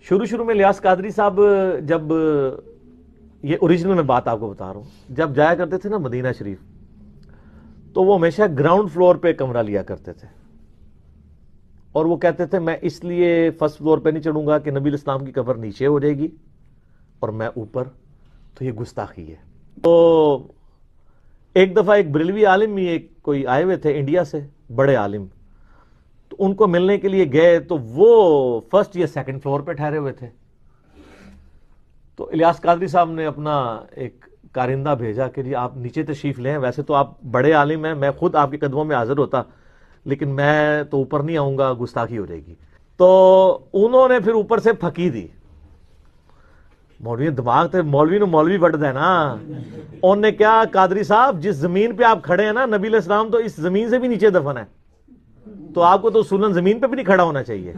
شروع میں الیاس قادری صاحب جب یہ اوریجنل میں بات آپ کو بتا رہا ہوں، جب جایا کرتے تھے نا مدینہ شریف تو وہ ہمیشہ گراؤنڈ فلور پہ کمرہ لیا کرتے تھے، اور وہ کہتے تھے میں اس لیے فرسٹ فلور پہ نہیں چڑھوں گا کہ نبی علیہ السلام کی قبر نیچے ہو جائے گی اور میں اوپر، تو یہ گستاخی ہے۔ تو ایک دفعہ ایک بریلوی عالم ہی ایک کوئی آئے ہوئے تھے انڈیا سے، بڑے عالم، تو ان کو ملنے کے لیے گئے تو وہ فرسٹ یا سیکنڈ فلور پہ ٹھہرے ہوئے تھے۔ تو الیاس قادری صاحب نے اپنا ایک کارندہ بھیجا کہ جی آپ نیچے تشریف لیں، ویسے تو آپ بڑے عالم ہیں، میں خود آپ کے قدموں میں حاضر ہوتا، لیکن میں تو اوپر نہیں آؤں گا، گستاخی ہو جائے گی۔ تو انہوں نے پھر اوپر سے پھکی دی۔ مولوی دماغ تے مولوی وڈ دے نا، انہوں نے کیا، قادری صاحب جس زمین پہ آپ کھڑے ہیں نا، نبی علیہ السلام تو اس زمین سے بھی نیچے دفن ہے، تو آپ کو تو اصولاً زمین پہ بھی نہیں کھڑا ہونا چاہیے۔